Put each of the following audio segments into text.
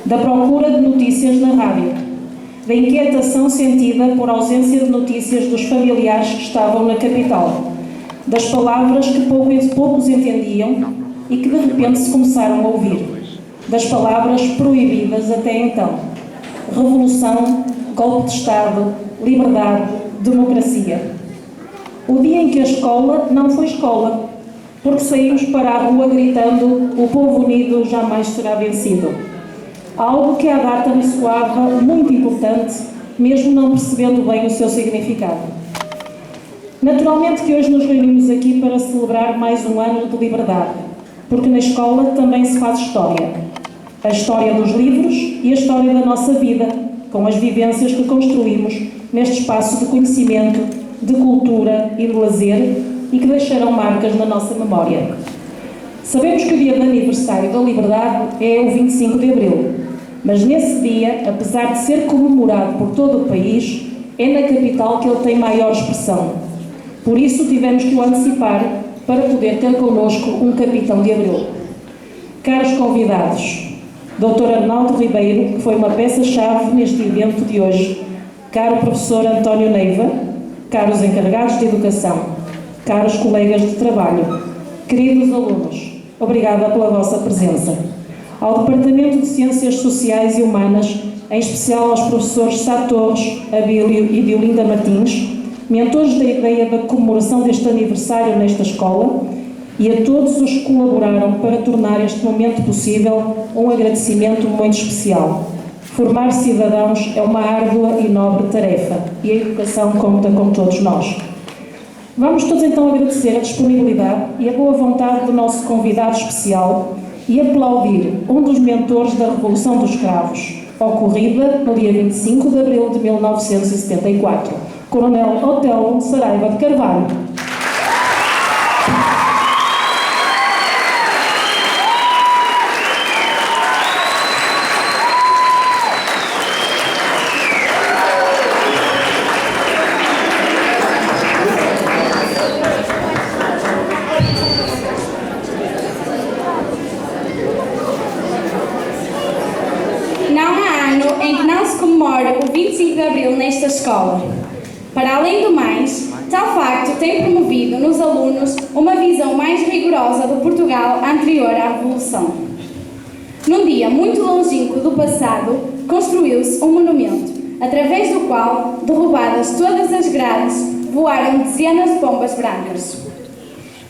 da procura de notícias na rádio, da inquietação sentida por ausência de notícias dos familiares que estavam na capital, das palavras que poucos entendiam e que de repente se começaram a ouvir, das palavras proibidas até então: revolução, golpe de Estado, liberdade, democracia. O dia em que a escola não foi escola, porque saímos para a rua gritando: o povo unido jamais será vencido. Algo que à data me soava muito importante, mesmo não percebendo bem o seu significado. Naturalmente que hoje nos reunimos aqui para celebrar mais um ano de liberdade, porque na escola também se faz história. A história dos livros e a história da nossa vida, com as vivências que construímos neste espaço de conhecimento, de cultura e de lazer e que deixarão marcas na nossa memória. Sabemos que o dia de aniversário da liberdade é o 25 de Abril, mas nesse dia, apesar de ser comemorado por todo o país, é na capital que ele tem maior expressão. Por isso tivemos que o antecipar para poder ter connosco um capitão de Abril. Caros convidados, Dr. Arnaldo Ribeiro, que foi uma peça-chave neste evento de hoje, caro professor António Neiva, caros encarregados de educação, caros colegas de trabalho, queridos alunos, obrigada pela vossa presença. Ao Departamento de Ciências Sociais e Humanas, em especial aos professores Sá Torres, Abílio e Diolinda Martins, mentores da ideia da comemoração deste aniversário nesta escola, e a todos os que colaboraram para tornar este momento possível, um agradecimento muito especial. Formar cidadãos é uma árdua e nobre tarefa, e a educação conta com todos nós. Vamos todos então agradecer a disponibilidade e a boa vontade do nosso convidado especial e aplaudir um dos mentores da Revolução dos Cravos, ocorrida no dia 25 de abril de 1974, Coronel Otelo Saraiva de Carvalho. Nesta escola. Para além do mais, tal facto tem promovido nos alunos uma visão mais rigorosa do Portugal anterior à Revolução. Num dia muito longínquo do passado, construiu-se um monumento, através do qual, derrubadas todas as grades, voaram dezenas de pombas brancas.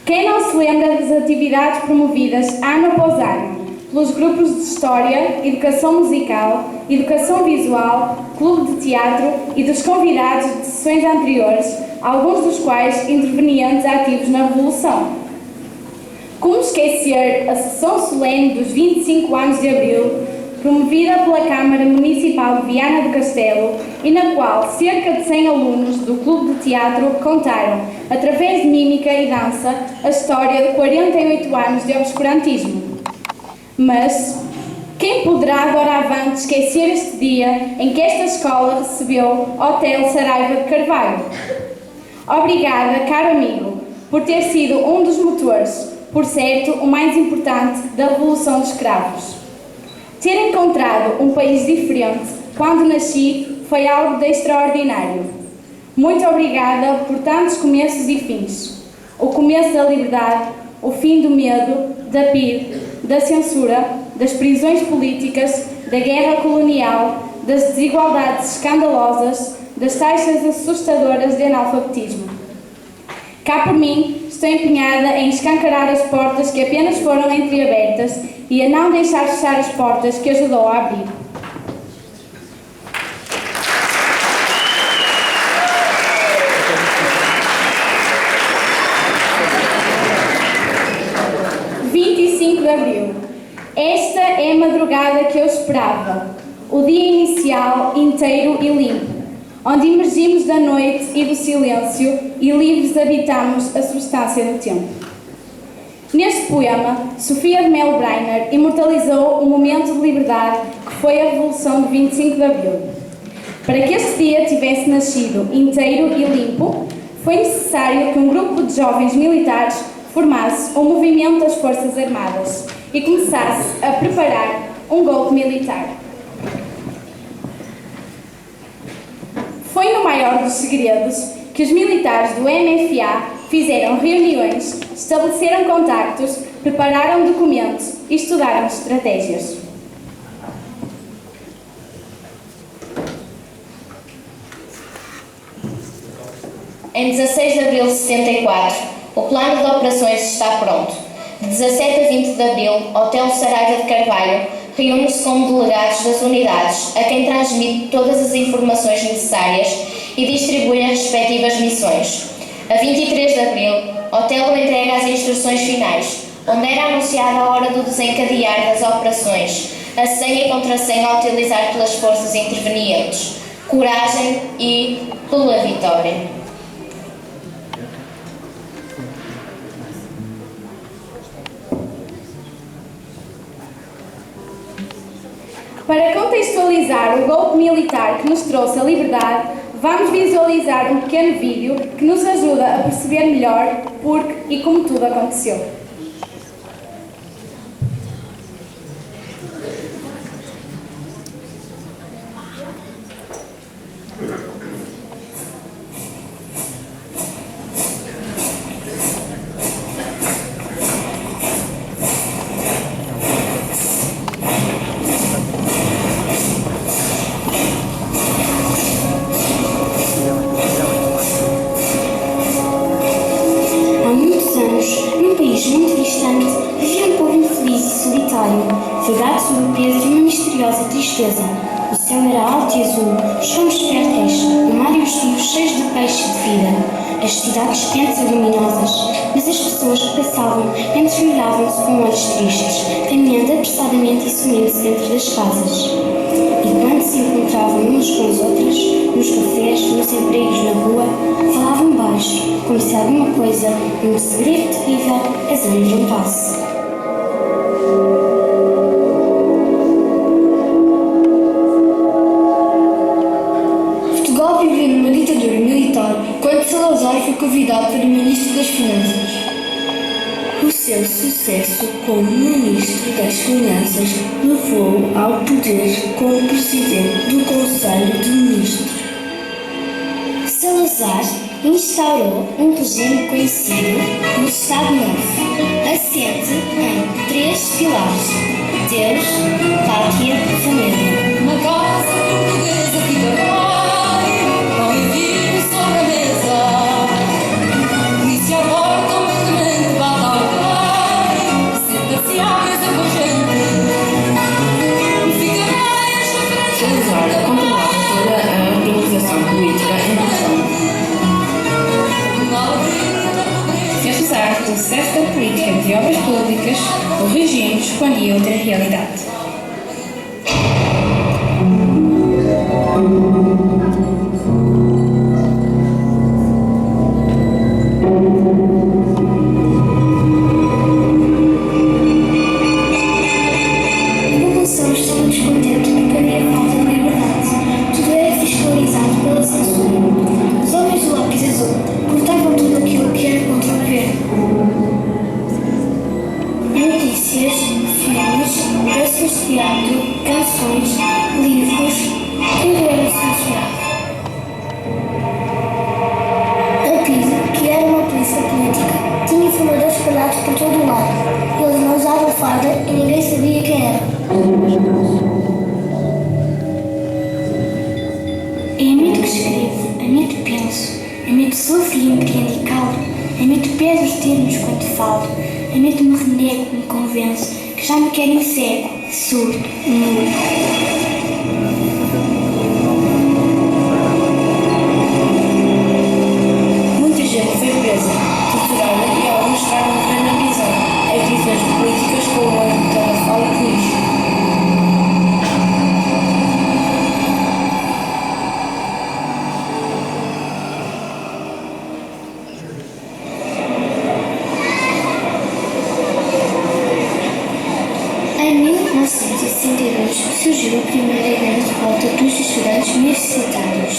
Quem não se lembra das atividades promovidas ano após ano pelos grupos de História, Educação Musical, Educação Visual, Clube de Teatro e dos convidados de sessões anteriores, alguns dos quais intervenientes ativos na Revolução? Como esquecer a sessão solene dos 25 anos de Abril, promovida pela Câmara Municipal de Viana do Castelo e na qual cerca de 100 alunos do Clube de Teatro contaram, através de mímica e dança, a história de 48 anos de obscurantismo. Mas quem poderá doravante esquecer este dia em que esta escola recebeu Otelo Saraiva de Carvalho? Obrigada, caro amigo, por ter sido um dos motores, por certo, o mais importante da Revolução dos Cravos. Ter encontrado um país diferente quando nasci foi algo de extraordinário. Muito obrigada por tantos começos e fins. O começo da liberdade, o fim do medo, da PIDE, da censura, das prisões políticas, da guerra colonial, das desigualdades escandalosas, das taxas assustadoras de analfabetismo. Cá por mim, estou empenhada em escancarar as portas que apenas foram entreabertas e a não deixar fechar as portas que ajudou a abrir. Esta é a madrugada que eu esperava, o dia inicial, inteiro e limpo, onde emergimos da noite e do silêncio e livres habitamos a substância do tempo. Neste poema, Sofia de Melo Breiner imortalizou um momento de liberdade que foi a Revolução de 25 de Abril. Para que este dia tivesse nascido inteiro e limpo, foi necessário que um grupo de jovens militares formasse um movimento das Forças Armadas e começasse a preparar um golpe militar. Foi no maior dos segredos que os militares do MFA fizeram reuniões, estabeleceram contactos, prepararam documentos e estudaram estratégias. Em 16 de abril de 74, o plano de operações está pronto. De 17 a 20 de abril, Hotel Saraiva de Carvalho reúne-se com delegados das unidades, a quem transmite todas as informações necessárias e distribui as respectivas missões. A 23 de abril, Hotel entrega as instruções finais, onde era anunciada a hora do desencadear das operações, a senha e contrassenha a utilizar pelas forças intervenientes, coragem e pela vitória. Para contextualizar o golpe militar que nos trouxe a liberdade, vamos visualizar um pequeno vídeo que nos ajuda a perceber melhor porque e como tudo aconteceu. Muito distante, vivia um povo infeliz e solitário, jogado sob o peso de uma misteriosa tristeza. O céu era alto e azul, os chãos férteis, o mar e os rios cheios de peixe e de vida, as cidades quentes e luminosas, mas as pessoas que passavam entreolhavam-se com olhos tristes, caminhando apressadamente e sumindo-se dentro das casas. E quando se encontravam uns com os outros, nos cafés, nos empregos na rua, falavam baixo, como se alguma coisa, um segredo terrível, as amedrontasse. Portugal vivia numa ditadura militar quando Salazar foi convidado para Ministro das Finanças. O seu sucesso como Ministro das Finanças levou-o ao poder como Presidente do Conselho de Ministros. Salazar instaurou um regime conhecido como Estado Novo, assente em 3 pilares: Deus, Pátria e Família. Uma casa portuguesa que vai, pão e vinho sobre a mesa. E se a porta humildemente bate ao pai, senta-se à mesa com a gente. E fica mais Salazar controlava toda a organização política em Portugal. Apesar do sucesso da política de obras públicas, o regime escondia outra realidade. A população estava descontente porque havia falta de liberdade. Tudo era fiscalizado pela censura. Os homens do lápis azul cortavam tudo aquilo que era contra o governo. Notícias, filmes, peças de teatro, canções, livros, tudo era censurado. A PIDE, que era uma polícia política, tinha informadores espalhados por todo o lado. Eles não usavam farda e ninguém sabia quem era. É a mente que escrevo, a mente que penso, a mente sofre e empreende e calo, a mente perde os termos quando falo, a mente me renego, me convence, que já me querem cego, surdo, mudo. Muita gente foi presa, torturada e alguns estavam na prisão. Atividades políticas como a Tarrafal e Coimbra. Em 1962 surgiu a primeira grande revolta dos estudantes universitários.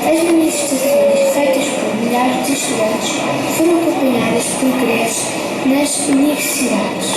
As manifestações feitas por milhares de estudantes foram acompanhadas por greves nas universidades.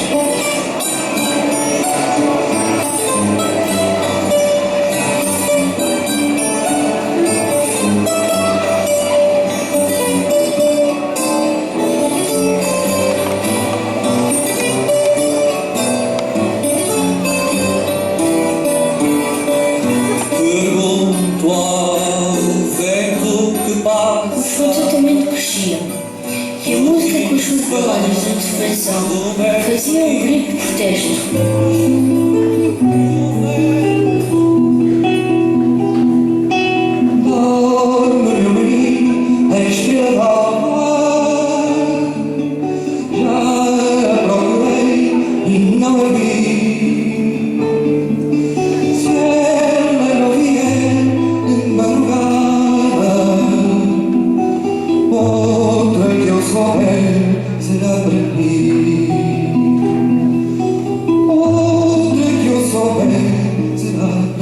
Em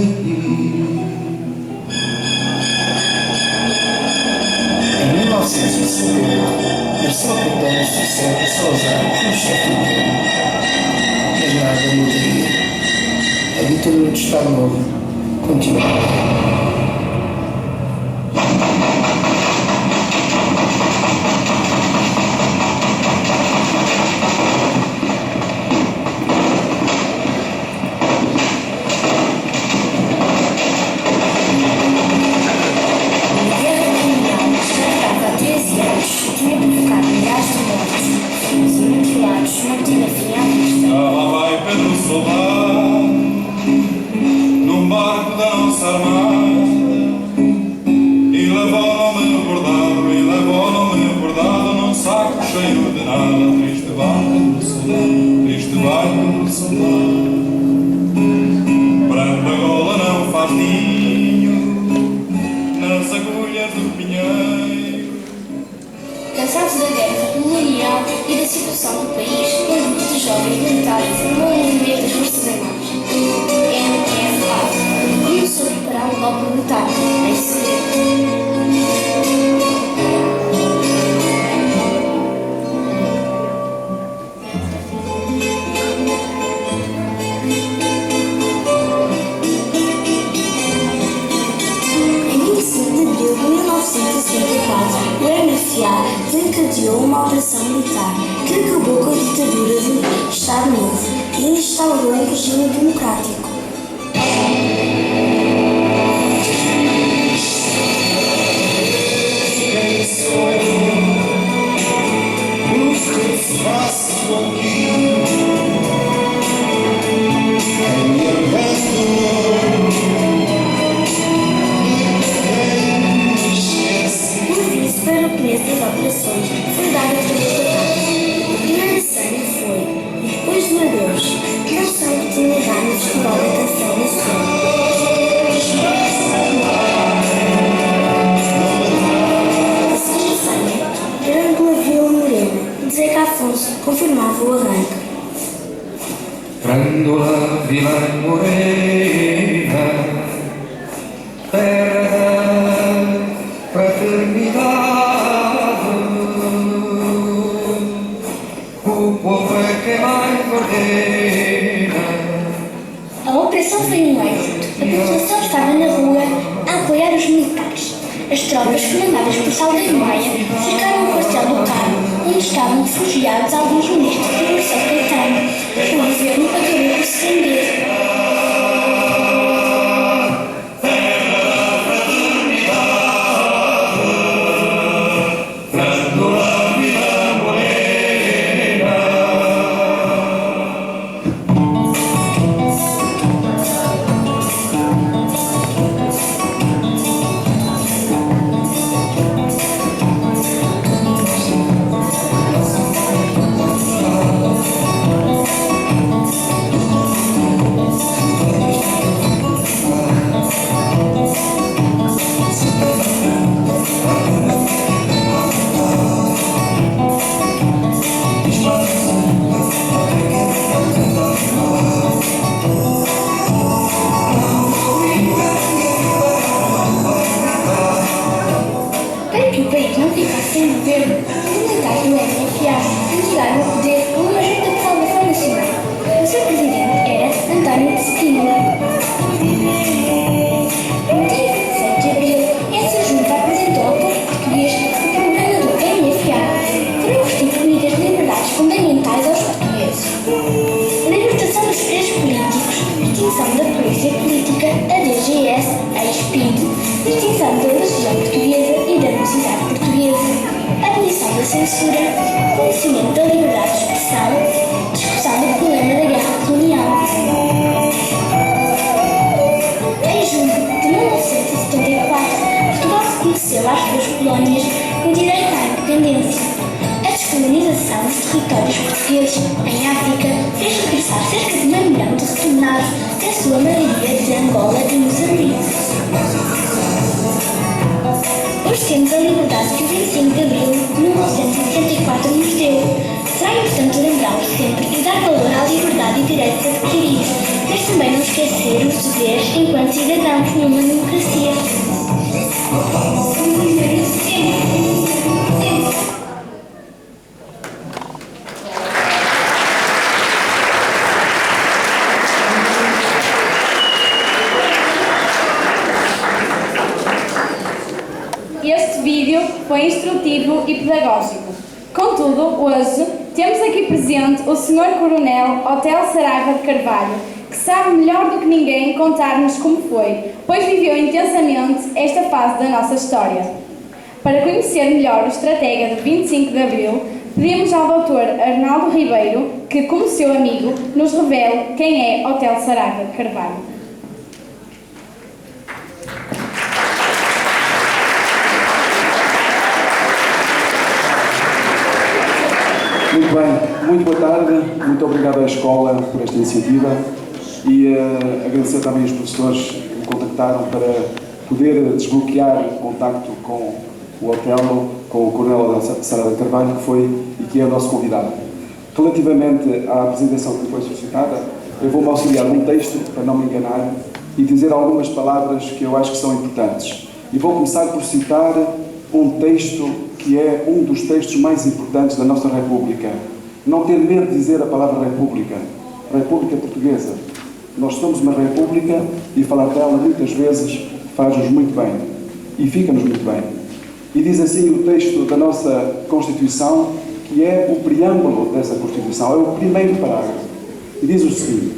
1968, Marcelo Caetano sucede a Salazar como chefe do governo. Mas nada mudaria. A ditadura do Estado Novo continuava. Lá vai Pedro Soldado num barco da nossa armada e levou o nome bordado num saco cheio de nada. Triste barco do soldado, branca gola não faz ninho nas agulhas do pinheiro. Cansados da guerra, do colonial e da situação do país, um grupo de jovens militares formou o movimento das Forças Armadas, MFA, e começou a preparar um golpe militar, em segredo. O MFA desencadeou uma operação militar que acabou com a ditadura do Estado Novo e instaurou um regime democrático. Para o começo das operações foi dado a três. O primeiro sangue foi, depois de Deus, não são que tinha lugar no Festival da Canção Nacional. A segunda sangue era Angela Vila Morena e Zeca Afonso confirmava o arranque. Grândola Vila Morena, terra da fraternidade. O povo é quem mais ordena. A operação foi um êxito. A população estava na rua a apoiar os militares. As tropas, comandadas por Saldanha Maia, cercaram o quartel do Carmo, onde estavam refugiados alguns ministros de Marcelo Caetano. O governo acabou por se render. Censura, conhecimento da liberdade de expressão, discussão do problema da guerra colonial. Em julho de 1974, Portugal reconheceu às suas colónias o direito à independência. A descolonização dos territórios portugueses em África fez regressar cerca de 1 milhão de retornados, que a sua maioria de Angola e Moçambique. Hoje temos a liberdade que o 25 de abril de 1974 nos deu. Será importante lembrá-lo sempre e dar valor à liberdade e direitos adquiridos. mas também não esquecer os deveres enquanto cidadãos numa democracia. Este vídeo foi instrutivo e pedagógico. Contudo, hoje temos aqui presente o Sr. Coronel Otelo Saraiva de Carvalho, que sabe melhor do que ninguém contar-nos como foi, pois viveu intensamente esta fase da nossa história. Para conhecer melhor o estratega de 25 de Abril, pedimos ao Dr. Arnaldo Ribeiro que, como seu amigo, nos revele quem é Otelo Saraiva de Carvalho. Muito bem, muito boa tarde, muito obrigado à escola por esta iniciativa e agradecer também aos professores que me contactaram para poder desbloquear o contacto com o Otelo, com o Coronel Saraiva de Carvalho, que foi e que é o nosso convidado. Relativamente à apresentação que foi suscitada, eu vou-me auxiliar num texto, para não me enganar, e dizer algumas palavras que eu acho que são importantes. E vou começar por citar um texto que é um dos textos mais importantes da nossa República. Não ter medo de dizer a palavra República. República Portuguesa. Nós somos uma República e falar dela muitas vezes faz-nos muito bem. E fica-nos muito bem. E diz assim o texto da nossa Constituição, que é o preâmbulo dessa Constituição, é o primeiro parágrafo. E diz o seguinte: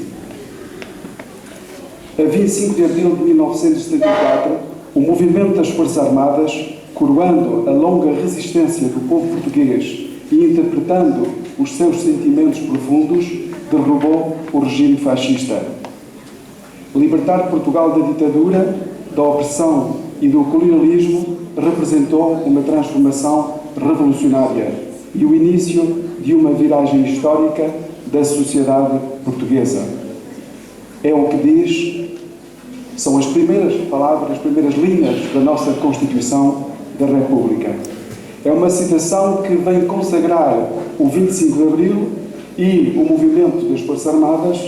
a 25 de abril de 1974, o movimento das Forças Armadas, coroando a longa resistência do povo português e interpretando os seus sentimentos profundos, derrubou o regime fascista. Libertar Portugal da ditadura, da opressão e do colonialismo representou uma transformação revolucionária e o início de uma viragem histórica da sociedade portuguesa. É o que diz, são as primeiras palavras, as primeiras linhas da nossa Constituição da República. É uma citação que vem consagrar o 25 de Abril e o movimento das Forças Armadas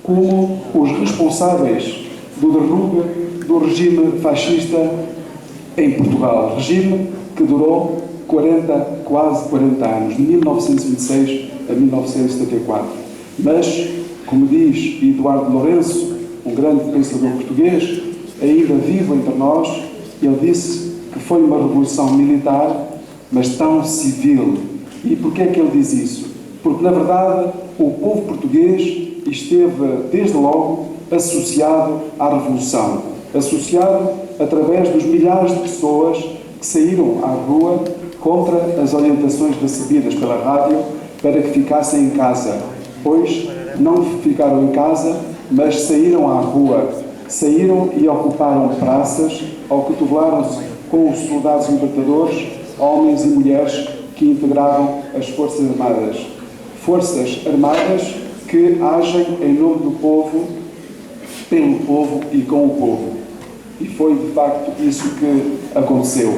como os responsáveis do derrube do regime fascista em Portugal. Regime que durou quase 40 anos, de 1926 a 1974. Mas, como diz Eduardo Lourenço, um grande pensador português, ainda vivo entre nós, ele disse que foi uma revolução militar, mas tão civil. E porquê é que ele diz isso? Porque, na verdade, o povo português esteve, desde logo, associado à revolução. Associado através dos milhares de pessoas que saíram à rua contra as orientações recebidas pela rádio para que ficassem em casa. Pois não ficaram em casa, mas saíram à rua. Saíram e ocuparam praças, acotovelaram-se com os soldados libertadores, homens e mulheres que integravam as Forças Armadas. Forças Armadas que agem em nome do povo, pelo povo e com o povo. E foi, de facto, isso que aconteceu.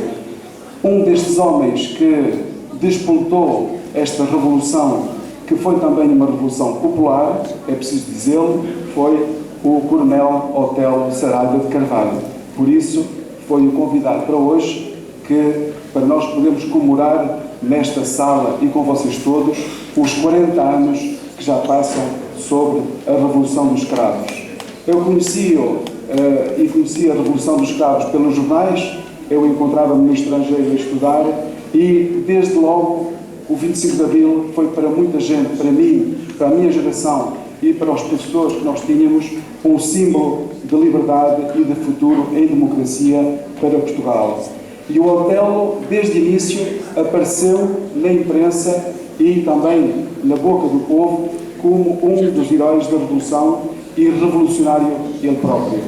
Um destes homens que despontou esta revolução, que foi também uma revolução popular, é preciso dizê-lo, foi o Coronel Otelo Saraiva de Carvalho. Por isso, foi o convidado para hoje, para nós podermos comemorar nesta sala e com vocês todos os 40 anos que já passam sobre a Revolução dos Cravos. Eu conhecia a Revolução dos Cravos pelos jornais, eu encontrava-me no estrangeiro a estudar e, desde logo, o 25 de Abril foi para muita gente, para mim, para a minha geração e para os professores que nós tínhamos, um símbolo de liberdade e de futuro em democracia para Portugal. E o Otelo, desde o início, apareceu na imprensa e também na boca do povo como um dos heróis da Revolução e revolucionário ele próprio.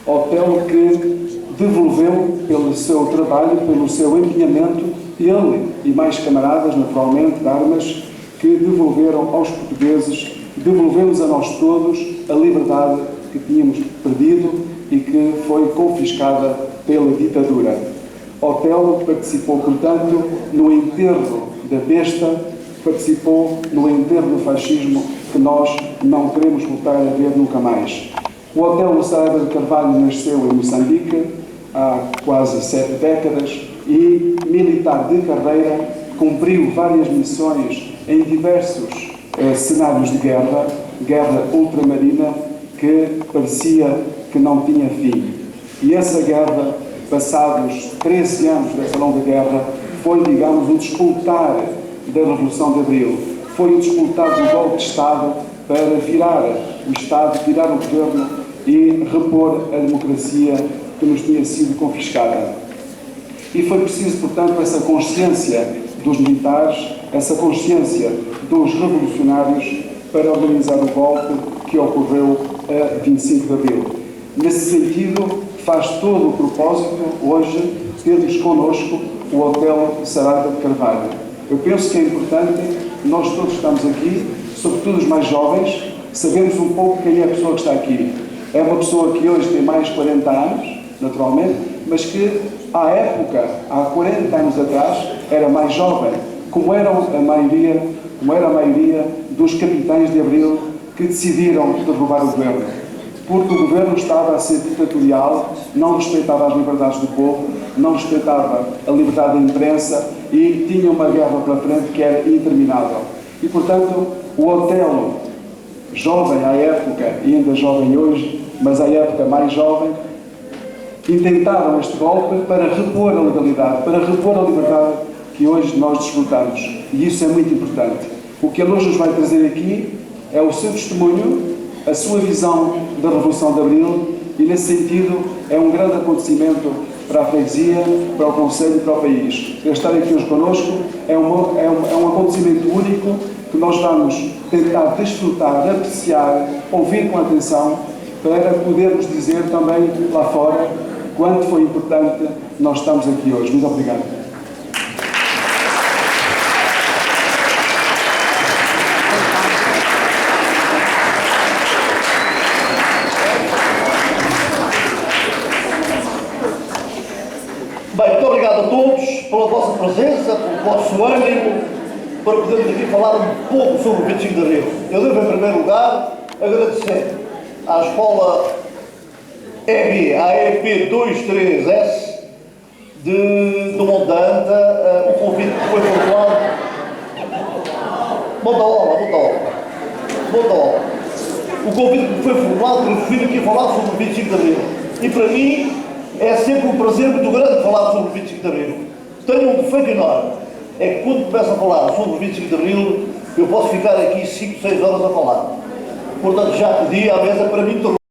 Otelo que devolveu pelo seu trabalho, pelo seu empenhamento, ele e mais camaradas, naturalmente, de armas, que devolveram aos portugueses, devolvemos a nós todos a liberdade que tínhamos perdido e que foi confiscada pela ditadura. Otelo participou, portanto, no enterro da besta, participou no enterro do fascismo que nós não queremos voltar a ver nunca mais. O Hotel Saraiva de Carvalho nasceu em Moçambique há quase 7 décadas e, militar de carreira, cumpriu várias missões em diversos cenários de guerra, guerra ultramarina, que parecia que não tinha fim. E essa guerra, passados 13 anos dessa longa guerra, foi, digamos, o despoltar da Revolução de Abril. Foi o despoltar do golpe de Estado para virar o Estado, virar o governo e repor a democracia que nos tinha sido confiscada. E foi preciso, portanto, essa consciência dos militares, essa consciência dos revolucionários para organizar o golpe que ocorreu a 25 de Abril. Nesse sentido, faz todo o propósito, hoje, termos connosco o Hotel Saraiva de Carvalho. Eu penso que é importante, nós todos estamos aqui, sobretudo os mais jovens, sabemos um pouco quem é a pessoa que está aqui. É uma pessoa que hoje tem mais de 40 anos, naturalmente, mas que, à época, há 40 anos atrás, era mais jovem, como era a maioria dos capitães de Abril que decidiram derrubar o governo. Porque o governo estava a ser ditatorial, não respeitava as liberdades do povo, não respeitava a liberdade da imprensa e tinha uma guerra pela frente que era interminável. E, portanto, o Otelo, jovem à época e ainda jovem hoje, mas à época mais jovem, intentaram este golpe para repor a legalidade, para repor a liberdade que hoje nós desfrutamos. E isso é muito importante. O que ele hoje nos vai trazer aqui é o seu testemunho, a sua visão da Revolução de Abril e, nesse sentido, é um grande acontecimento para a freguesia, para o Conselho e para o país. Ele estar aqui hoje connosco é um acontecimento único que nós vamos tentar desfrutar, apreciar, ouvir com atenção para podermos dizer também lá fora quanto foi importante nós estamos aqui hoje. Muito obrigado. Bem, muito obrigado a todos pela vossa presença, pelo vosso ânimo, para podermos aqui falar um pouco sobre o 25 de Abril. Eu devo, em primeiro lugar, agradecer à Escola EB, a AEP 23S do Monte da Anta, o convite que foi formulado. Monte da Ola. O convite que foi formulado para vir aqui falar sobre o 25 de Abril. E para mim, é sempre um prazer muito grande falar sobre o 25 de Abril. Tenho um defeito enorme, é que quando começo a falar sobre o 25 de Abril, eu posso ficar aqui 5, 6 horas a falar. Portanto, já pedi à mesa para me interromper.